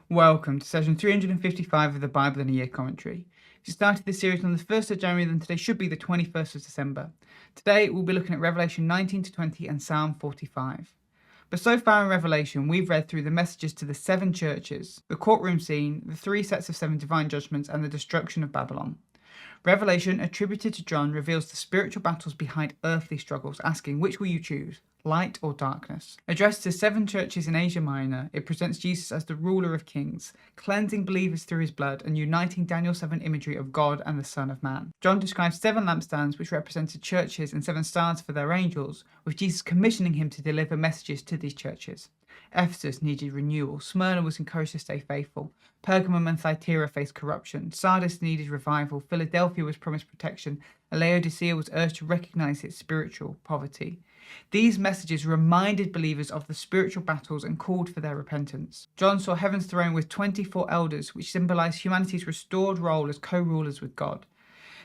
Welcome to session 355 of the Bible in a Year commentary. We started this series on the 1st of January, then today should be the 21st of December. Today we'll be looking at Revelation 19 to 20 and Psalm 45. But so far in Revelation, we've read through the messages to the 7 churches, the courtroom scene, the 3 sets of 7 divine judgments, and the destruction of Babylon. Revelation, attributed to John, reveals the spiritual battles behind earthly struggles, asking, which will you choose, light or darkness? Addressed to 7 churches in Asia Minor, it presents Jesus as the ruler of kings, cleansing believers through his blood and uniting Daniel 7 imagery of God and the Son of Man. John describes 7 lampstands which represented churches and 7 stars for their angels, with Jesus commissioning him to deliver messages to these churches. Ephesus needed renewal, Smyrna was encouraged to stay faithful, Pergamum and Thyatira faced corruption, Sardis needed revival, Philadelphia was promised protection, and Laodicea was urged to recognize its spiritual poverty. These messages reminded believers of the spiritual battles and called for their repentance. John saw heaven's throne with 24 elders, which symbolized humanity's restored role as co-rulers with God.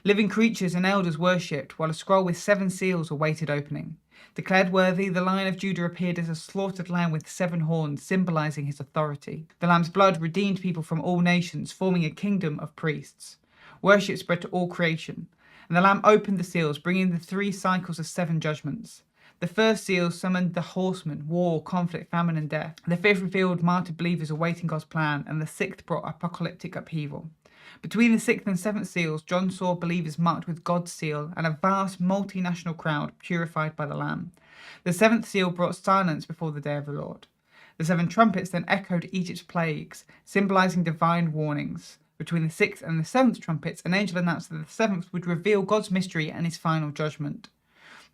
Living creatures and elders worshipped, while a scroll with 7 seals awaited opening. Declared worthy, the Lion of Judah appeared as a slaughtered lamb with 7 horns, symbolizing his authority. The lamb's blood redeemed people from all nations, forming a kingdom of priests. Worship spread to all creation, and the lamb opened the seals, bringing the 3 cycles of 7 judgments. The first seal summoned the horsemen, war, conflict, famine, and death. The 5th revealed martyred believers awaiting God's plan, and the 6th brought apocalyptic upheaval. Between the 6th and 7th seals, John saw believers marked with God's seal and a vast multinational crowd purified by the Lamb. The 7th seal brought silence before the day of the Lord. The 7 trumpets then echoed Egypt's plagues, symbolizing divine warnings. Between the 6th and the 7th trumpets, an angel announced that the 7th would reveal God's mystery and his final judgment.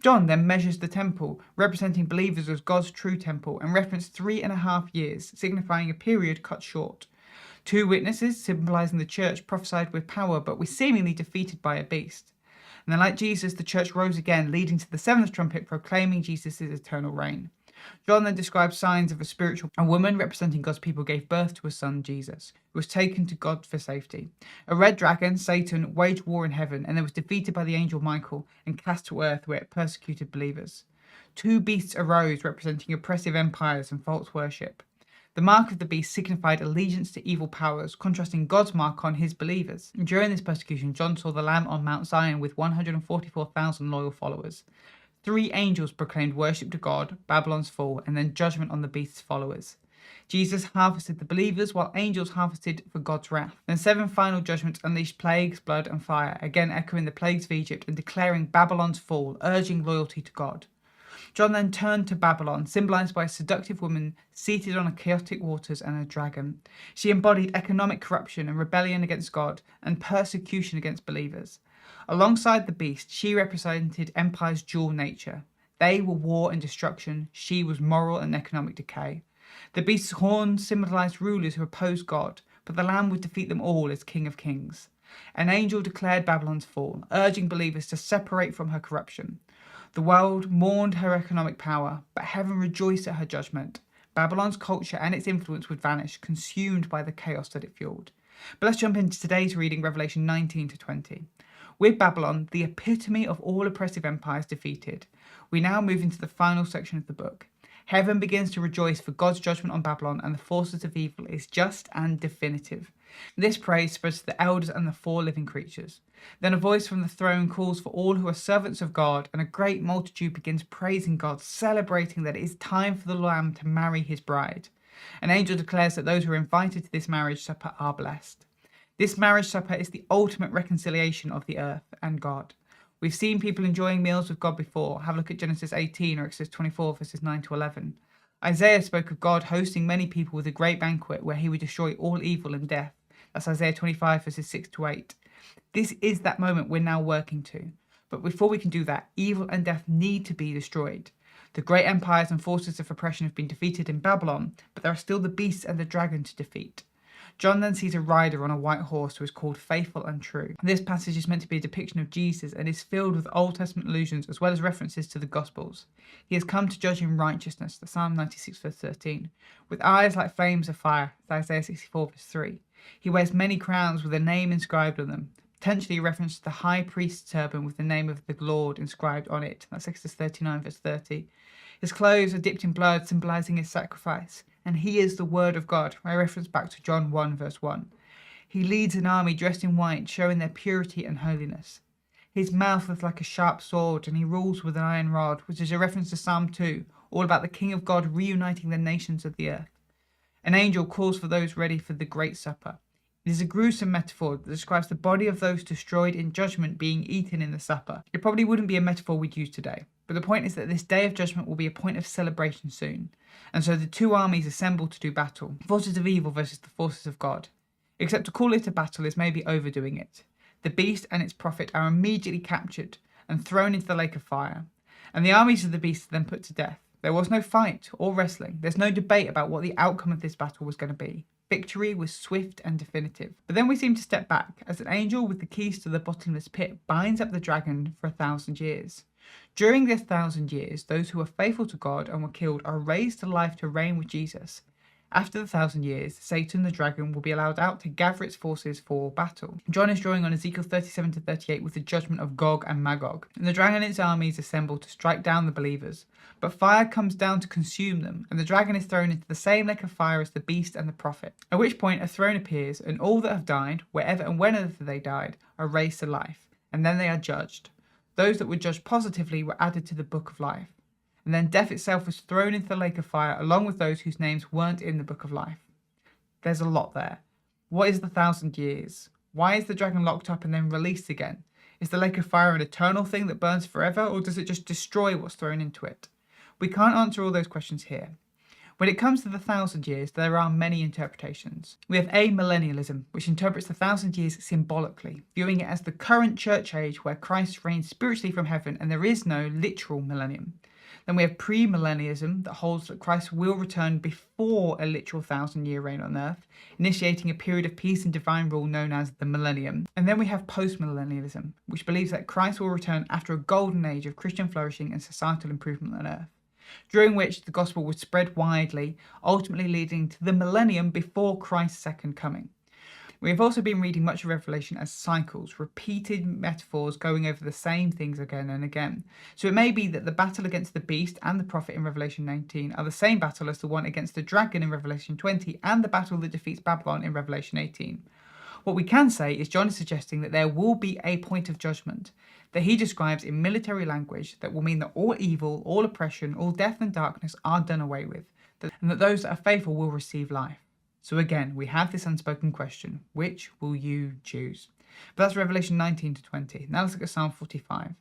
John then measures the temple, representing believers as God's true temple, and referenced 3.5 years, signifying a period cut short. 2 witnesses, symbolizing the church, prophesied with power, but were seemingly defeated by a beast. And then, like Jesus, the church rose again, leading to the 7th trumpet, proclaiming Jesus' eternal reign. John then describes signs of a woman representing God's people gave birth to a son, Jesus, who was taken to God for safety. A red dragon, Satan, waged war in heaven, and then was defeated by the angel Michael and cast to earth, where it persecuted believers. 2 beasts arose, representing oppressive empires and false worship. The mark of the beast signified allegiance to evil powers, contrasting God's mark on his believers. During this persecution, John saw the Lamb on Mount Zion with 144,000 loyal followers. 3 angels proclaimed worship to God, Babylon's fall, and then judgment on the beast's followers. Jesus harvested the believers, while angels harvested for God's wrath. Then 7 final judgments unleashed plagues, blood, and fire, again echoing the plagues of Egypt and declaring Babylon's fall, urging loyalty to God. John then turned to Babylon, symbolized by a seductive woman seated on chaotic waters and a dragon. She embodied economic corruption and rebellion against God and persecution against believers. Alongside the beast, she represented empire's dual nature. They were war and destruction, she was moral and economic decay. The beast's horns symbolized rulers who opposed God, but the Lamb would defeat them all as King of Kings. An angel declared Babylon's fall, urging believers to separate from her corruption. The world mourned her economic power, but heaven rejoiced at her judgment. Babylon's culture and its influence would vanish, consumed by the chaos that it fueled. But let's jump into today's reading, Revelation 19 to 20. With Babylon, the epitome of all oppressive empires, defeated, we now move into the final section of the book. Heaven begins to rejoice for God's judgment on Babylon, and the forces of evil is just and definitive. This praise spreads to the elders and the 4 living creatures. Then a voice from the throne calls for all who are servants of God, and a great multitude begins praising God, celebrating that it is time for the Lamb to marry his bride. An angel declares that those who are invited to this marriage supper are blessed. This marriage supper is the ultimate reconciliation of the earth and God. We've seen people enjoying meals with God before. Have a look at Genesis 18 or Exodus 24, verses 9 to 11. Isaiah spoke of God hosting many people with a great banquet where he would destroy all evil and death. That's Isaiah 25, verses 6 to 8. This is that moment we're now working to. But before we can do that, evil and death need to be destroyed. The great empires and forces of oppression have been defeated in Babylon, but there are still the beast and the dragon to defeat. John then sees a rider on a white horse who is called Faithful and True. This passage is meant to be a depiction of Jesus and is filled with Old Testament allusions as well as references to the Gospels. He has come to judge in righteousness, that's Psalm 96 verse 13, with eyes like flames of fire, that's Isaiah 64 verse 3. He wears many crowns with a name inscribed on them, potentially a reference to the high priest's turban with the name of the Lord inscribed on it, that's Exodus 39 verse 30. His clothes are dipped in blood, symbolizing his sacrifice, and he is the word of God, by reference back to John 1 verse 1. He leads an army dressed in white, showing their purity and holiness. His mouth is like a sharp sword, and he rules with an iron rod, which is a reference to Psalm 2, all about the King of God reuniting the nations of the earth. An angel calls for those ready for the great supper. It is a gruesome metaphor that describes the body of those destroyed in judgment being eaten in the supper. It probably wouldn't be a metaphor we'd use today, but the point is that this day of judgment will be a point of celebration soon. And so the two armies assemble to do battle, forces of evil versus the forces of God. Except to call it a battle is maybe overdoing it. The beast and its prophet are immediately captured and thrown into the lake of fire, and the armies of the beast are then put to death. There was no fight or wrestling. There's no debate about what the outcome of this battle was going to be. Victory was swift and definitive. But then we seem to step back as an angel with the keys to the bottomless pit binds up the dragon for 1,000 years. During this 1,000 years, those who are faithful to God and were killed are raised to life to reign with Jesus. After the 1,000 years, Satan the dragon will be allowed out to gather its forces for battle. John is drawing on Ezekiel 37-38 with the judgment of Gog and Magog, and the dragon and its armies assemble to strike down the believers. But fire comes down to consume them, and the dragon is thrown into the same lake of fire as the beast and the prophet. At which point a throne appears, and all that have died, wherever and whenever they died, are raised to life, and then they are judged. Those that were judged positively were added to the book of life. And then death itself was thrown into the lake of fire along with those whose names weren't in the book of life. There's a lot there. What is the 1,000 years? Why is the dragon locked up and then released again? Is the lake of fire an eternal thing that burns forever, or does it just destroy what's thrown into it? We can't answer all those questions here. When it comes to the 1,000 years, there are many interpretations. We have amillennialism, which interprets the 1,000 years symbolically, viewing it as the current church age where Christ reigns spiritually from heaven and there is no literal millennium. Then we have premillennialism that holds that Christ will return before a literal 1,000-year reign on earth, initiating a period of peace and divine rule known as the millennium. And then we have postmillennialism, which believes that Christ will return after a golden age of Christian flourishing and societal improvement on earth, during which the gospel would spread widely, ultimately leading to the millennium before Christ's second coming. We have also been reading much of Revelation as cycles, repeated metaphors going over the same things again and again. So it may be that the battle against the beast and the prophet in Revelation 19 are the same battle as the one against the dragon in Revelation 20 and the battle that defeats Babylon in Revelation 18. What we can say is John is suggesting that there will be a point of judgment that he describes in military language that will mean that all evil, all oppression, all death and darkness are done away with, and that those that are faithful will receive life. So again, we have this unspoken question, which will you choose? But that's Revelation 19-20. Now let's look at Psalm 45.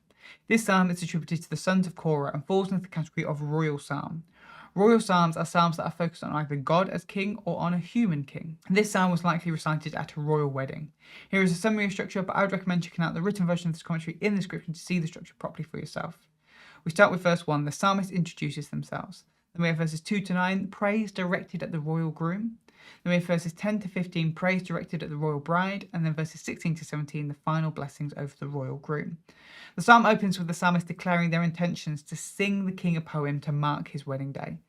This psalm is attributed to the sons of Korah and falls into the category of royal psalm. Royal psalms are psalms that are focused on either God as king or on a human king. This psalm was likely recited at a royal wedding. Here is a summary of structure, but I would recommend checking out the written version of this commentary in the description to see the structure properly for yourself. We start with verse 1. The psalmist introduces themselves. Then we have verses 2-9, praise directed at the royal groom. Then we have verses 10-15, praise directed at the royal bride, and then verses 16-17, the final blessings over the royal groom. The psalm opens with the psalmist declaring their intentions to sing the king a poem to mark his wedding day.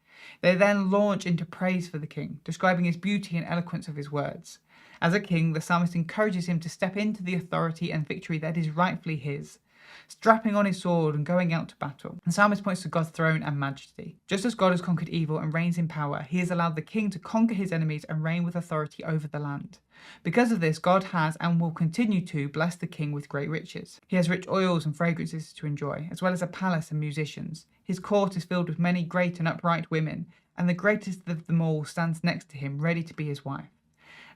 They then launch into praise for the king, describing his beauty and eloquence of his words. As a king, the psalmist encourages him to step into the authority and victory that is rightfully his, strapping on his sword and going out to battle. The psalmist points to God's throne and majesty. Just as God has conquered evil and reigns in power, he has allowed the king to conquer his enemies and reign with authority over the land. Because of this, God has and will continue to bless the king with great riches. He has rich oils and fragrances to enjoy, as well as a palace and musicians. His court is filled with many great and upright women, and the greatest of them all stands next to him, ready to be his wife.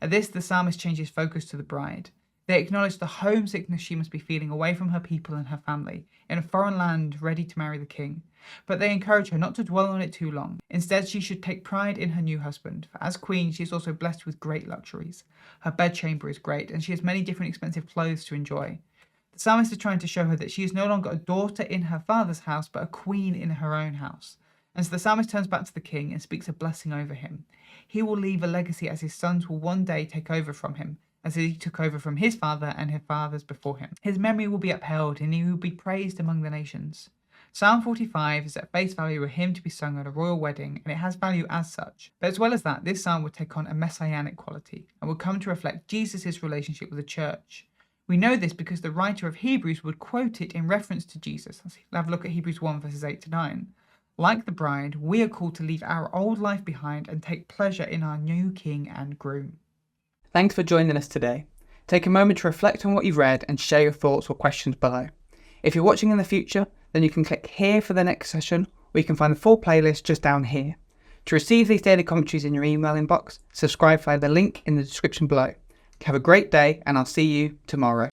At this, the psalmist changes focus to the bride. They acknowledge the homesickness she must be feeling away from her people and her family, in a foreign land ready to marry the king. But they encourage her not to dwell on it too long. Instead, she should take pride in her new husband, for as queen she is also blessed with great luxuries. Her bedchamber is great, and she has many different expensive clothes to enjoy. The psalmist is trying to show her that she is no longer a daughter in her father's house, but a queen in her own house. And so the psalmist turns back to the king and speaks a blessing over him. He will leave a legacy as his sons will one day take over from him, as he took over from his father and his fathers before him. His memory will be upheld, and he will be praised among the nations. Psalm 45 is at face value a hymn to be sung at a royal wedding, and it has value as such. But as well as that, this psalm would take on a messianic quality, and would come to reflect Jesus' relationship with the church. We know this because the writer of Hebrews would quote it in reference to Jesus. Let's have a look at Hebrews 1 verses 8-9. Like the bride, we are called to leave our old life behind and take pleasure in our new king and groom. Thanks for joining us today. Take a moment to reflect on what you've read and share your thoughts or questions below. If you're watching in the future, then you can click here for the next session, or you can find the full playlist just down here. To receive these daily commentaries in your email inbox, subscribe via the link in the description below. Have a great day, and I'll see you tomorrow.